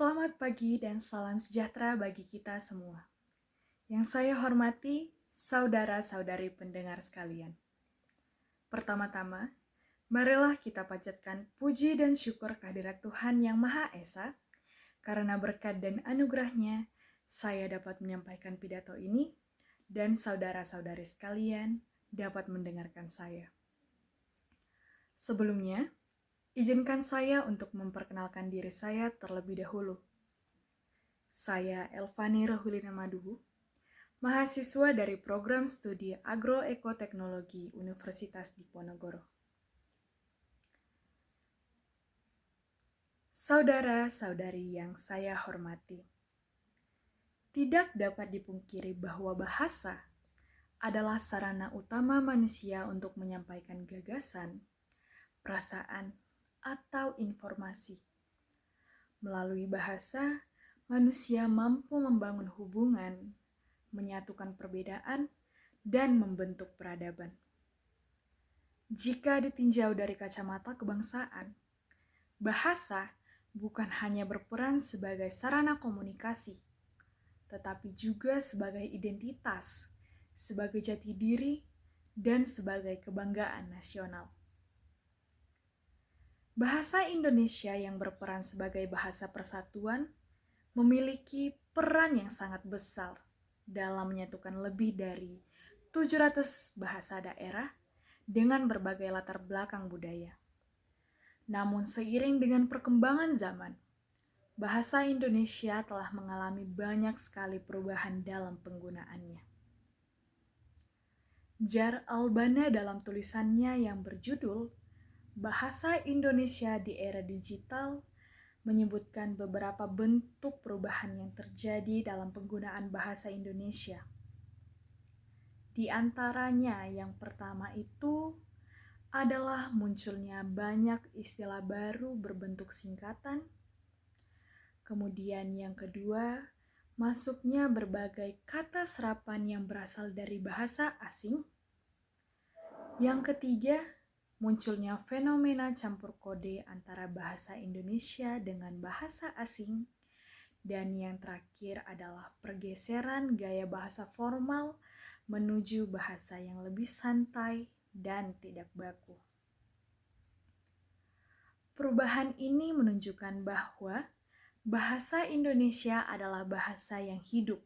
Selamat pagi dan salam sejahtera bagi kita semua. Yang saya hormati, saudara-saudari pendengar sekalian. Pertama-tama, marilah kita panjatkan puji dan syukur kehadirat Tuhan Yang Maha Esa, karena berkat dan anugerahnya, saya dapat menyampaikan pidato ini, dan saudara-saudari sekalian dapat mendengarkan saya. Sebelumnya, izinkan saya untuk memperkenalkan diri saya terlebih dahulu. Saya Elvani Rahulina Maduhu, mahasiswa dari program studi Agroekoteknologi Universitas Diponegoro. Saudara-saudari yang saya hormati, tidak dapat dipungkiri bahwa bahasa adalah sarana utama manusia untuk menyampaikan gagasan, perasaan, atau informasi. Melalui bahasa, manusia mampu membangun hubungan, menyatukan perbedaan, dan membentuk peradaban. Jika ditinjau dari kacamata kebangsaan, bahasa bukan hanya berperan sebagai sarana komunikasi, tetapi juga sebagai identitas, sebagai jati diri, dan sebagai kebanggaan nasional. Bahasa Indonesia yang berperan sebagai bahasa persatuan memiliki peran yang sangat besar dalam menyatukan lebih dari 700 bahasa daerah dengan berbagai latar belakang budaya. Namun seiring dengan perkembangan zaman, bahasa Indonesia telah mengalami banyak sekali perubahan dalam penggunaannya. Jar Albana dalam tulisannya yang berjudul Bahasa Indonesia di Era Digital menyebutkan beberapa bentuk perubahan yang terjadi dalam penggunaan bahasa Indonesia. Di antaranya yang pertama itu adalah munculnya banyak istilah baru berbentuk singkatan. Kemudian yang kedua, masuknya berbagai kata serapan yang berasal dari bahasa asing. Yang ketiga, munculnya fenomena campur kode antara bahasa Indonesia dengan bahasa asing. Dan yang terakhir adalah pergeseran gaya bahasa formal menuju bahasa yang lebih santai dan tidak baku. Perubahan ini menunjukkan bahwa bahasa Indonesia adalah bahasa yang hidup,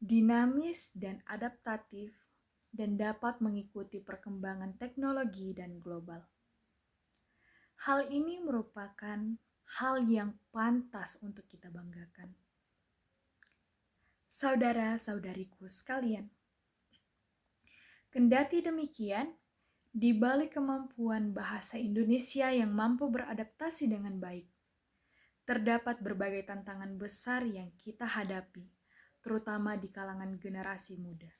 dinamis dan adaptatif, dan dapat mengikuti perkembangan teknologi dan global. Hal ini merupakan hal yang pantas untuk kita banggakan. Saudara-saudariku sekalian, kendati demikian, di balik kemampuan bahasa Indonesia yang mampu beradaptasi dengan baik, terdapat berbagai tantangan besar yang kita hadapi, terutama di kalangan generasi muda.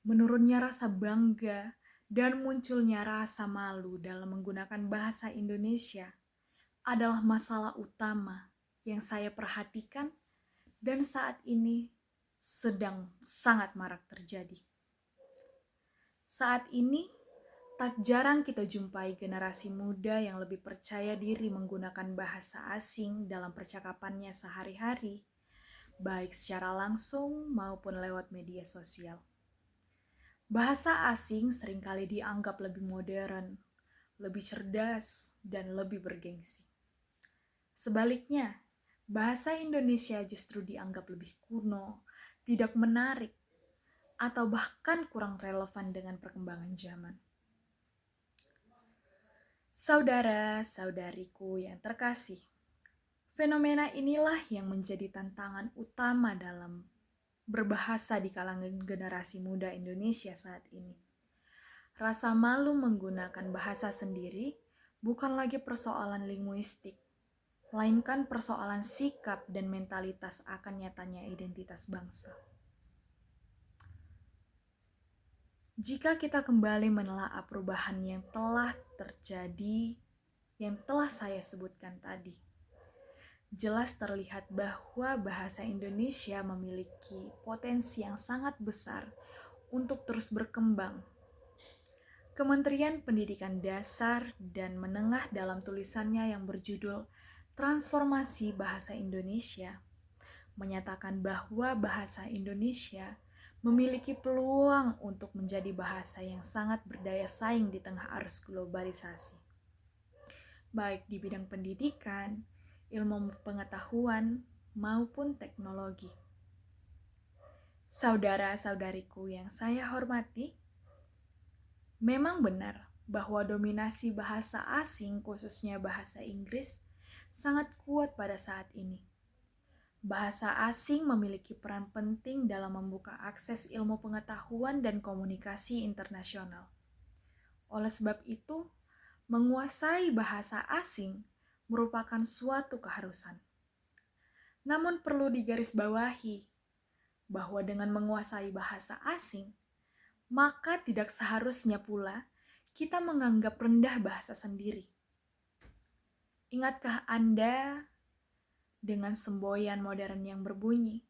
Menurunnya rasa bangga dan munculnya rasa malu dalam menggunakan bahasa Indonesia adalah masalah utama yang saya perhatikan dan saat ini sedang sangat marak terjadi. Saat ini, tak jarang kita jumpai generasi muda yang lebih percaya diri menggunakan bahasa asing dalam percakapannya sehari-hari, baik secara langsung maupun lewat media sosial. Bahasa asing seringkali dianggap lebih modern, lebih cerdas, dan lebih bergengsi. Sebaliknya, bahasa Indonesia justru dianggap lebih kuno, tidak menarik, atau bahkan kurang relevan dengan perkembangan zaman. Saudara-saudariku yang terkasih, fenomena inilah yang menjadi tantangan utama dalam berbahasa di kalangan generasi muda Indonesia saat ini. Rasa malu menggunakan bahasa sendiri bukan lagi persoalan linguistik, melainkan persoalan sikap dan mentalitas akan nyatanya identitas bangsa. Jika kita kembali menelaah perubahan yang telah terjadi, yang telah saya sebutkan tadi, jelas terlihat bahwa bahasa Indonesia memiliki potensi yang sangat besar untuk terus berkembang. Kementerian Pendidikan Dasar dan Menengah dalam tulisannya yang berjudul Transformasi bahasa Indonesia menyatakan bahwa bahasa Indonesia memiliki peluang untuk menjadi bahasa yang sangat berdaya saing di tengah arus globalisasi, baik di bidang pendidikan, ilmu pengetahuan, maupun teknologi. Saudara-saudariku yang saya hormati, memang benar bahwa dominasi bahasa asing, khususnya bahasa Inggris, sangat kuat pada saat ini. Bahasa asing memiliki peran penting dalam membuka akses ilmu pengetahuan dan komunikasi internasional. Oleh sebab itu, menguasai bahasa asing merupakan suatu keharusan. Namun perlu digarisbawahi bahwa dengan menguasai bahasa asing, maka tidak seharusnya pula kita menganggap rendah bahasa sendiri. Ingatkah Anda dengan semboyan modern yang berbunyi,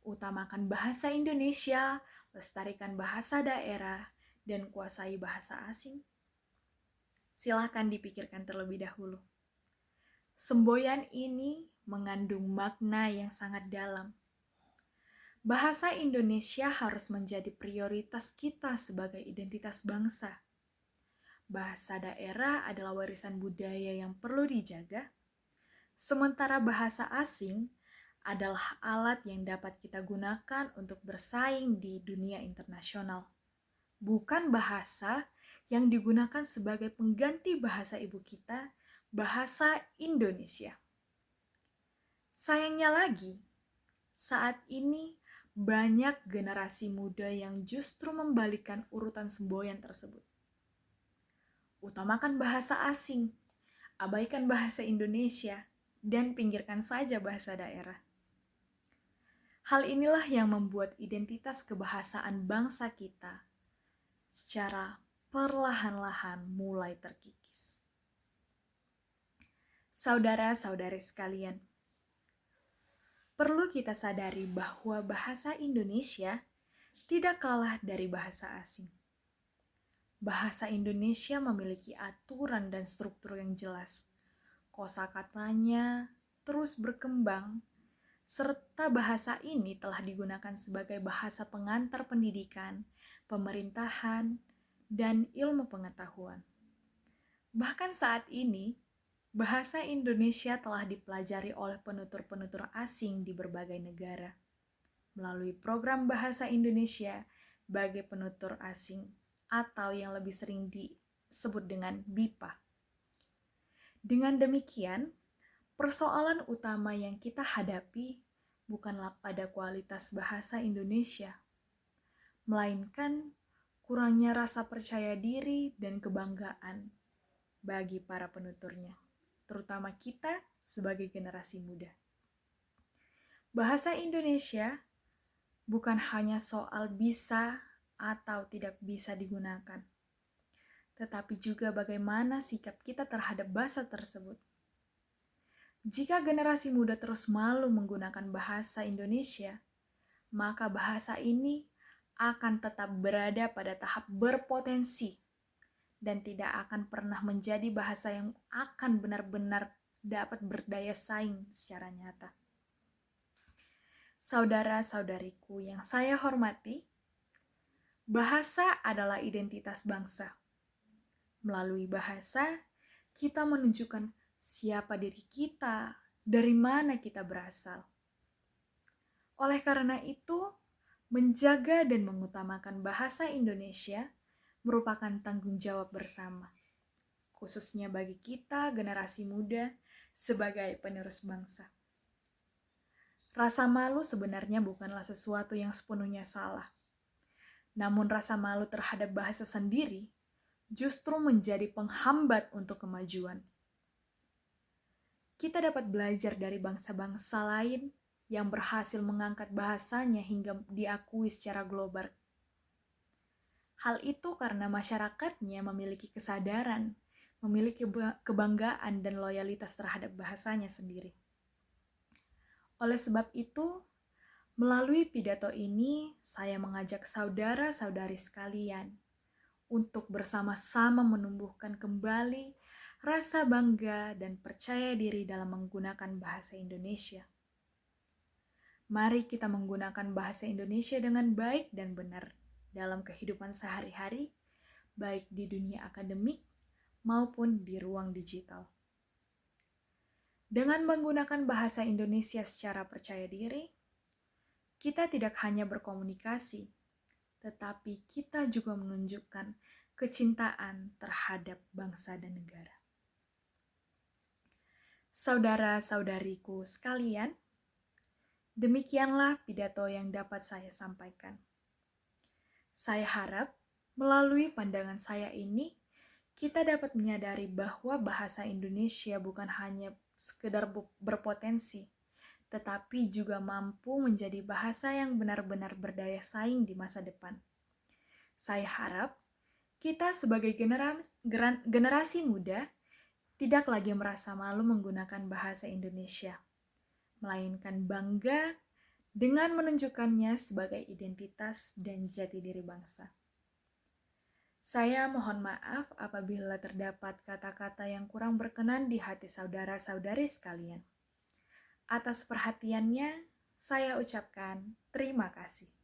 utamakan bahasa Indonesia, lestarikan bahasa daerah, dan kuasai bahasa asing? Silakan dipikirkan terlebih dahulu. Semboyan ini mengandung makna yang sangat dalam. Bahasa Indonesia harus menjadi prioritas kita sebagai identitas bangsa. Bahasa daerah adalah warisan budaya yang perlu dijaga, sementara bahasa asing adalah alat yang dapat kita gunakan untuk bersaing di dunia internasional. Bukan bahasa yang digunakan sebagai pengganti bahasa ibu kita, bahasa Indonesia. Sayangnya lagi, saat ini banyak generasi muda yang justru membalikkan urutan semboyan tersebut. Utamakan bahasa asing, abaikan bahasa Indonesia, dan pinggirkan saja bahasa daerah. Hal inilah yang membuat identitas kebahasaan bangsa kita secara perlahan-lahan mulai terkikis. Saudara-saudari sekalian, perlu kita sadari bahwa bahasa Indonesia tidak kalah dari bahasa asing. Bahasa Indonesia memiliki aturan dan struktur yang jelas. Kosakatanya terus berkembang, serta bahasa ini telah digunakan sebagai bahasa pengantar pendidikan, pemerintahan, dan ilmu pengetahuan. Bahkan saat ini, bahasa Indonesia telah dipelajari oleh penutur-penutur asing di berbagai negara melalui program Bahasa Indonesia bagi penutur asing atau yang lebih sering disebut dengan BIPA. Dengan demikian, persoalan utama yang kita hadapi bukanlah pada kualitas bahasa Indonesia, melainkan kurangnya rasa percaya diri dan kebanggaan bagi para penuturnya, terutama kita sebagai generasi muda. Bahasa Indonesia bukan hanya soal bisa atau tidak bisa digunakan, tetapi juga bagaimana sikap kita terhadap bahasa tersebut. Jika generasi muda terus malu menggunakan bahasa Indonesia, maka bahasa ini akan tetap berada pada tahap berpotensi dan tidak akan pernah menjadi bahasa yang akan benar-benar dapat berdaya saing secara nyata. Saudara-saudariku yang saya hormati, bahasa adalah identitas bangsa. Melalui bahasa, kita menunjukkan siapa diri kita, dari mana kita berasal. Oleh karena itu, menjaga dan mengutamakan bahasa Indonesia merupakan tanggung jawab bersama, khususnya bagi kita generasi muda sebagai penerus bangsa. Rasa malu sebenarnya bukanlah sesuatu yang sepenuhnya salah. Namun rasa malu terhadap bahasa sendiri justru menjadi penghambat untuk kemajuan. Kita dapat belajar dari bangsa-bangsa lain yang berhasil mengangkat bahasanya hingga diakui secara global. Hal itu karena masyarakatnya memiliki kesadaran, memiliki kebanggaan dan loyalitas terhadap bahasanya sendiri. Oleh sebab itu, melalui pidato ini, saya mengajak saudara-saudari sekalian untuk bersama-sama menumbuhkan kembali rasa bangga, dan percaya diri dalam menggunakan bahasa Indonesia. Mari kita menggunakan bahasa Indonesia dengan baik dan benar dalam kehidupan sehari-hari, baik di dunia akademik maupun di ruang digital. Dengan menggunakan bahasa Indonesia secara percaya diri, kita tidak hanya berkomunikasi, tetapi kita juga menunjukkan kecintaan terhadap bangsa dan negara. Saudara-saudariku sekalian, demikianlah pidato yang dapat saya sampaikan. Saya harap melalui pandangan saya ini, kita dapat menyadari bahwa bahasa Indonesia bukan hanya sekedar berpotensi, tetapi juga mampu menjadi bahasa yang benar-benar berdaya saing di masa depan. Saya harap kita sebagai generasi muda tidak lagi merasa malu menggunakan bahasa Indonesia, melainkan bangga dengan menunjukkannya sebagai identitas dan jati diri bangsa. Saya mohon maaf apabila terdapat kata-kata yang kurang berkenan di hati saudara-saudari sekalian. Atas perhatiannya, saya ucapkan terima kasih.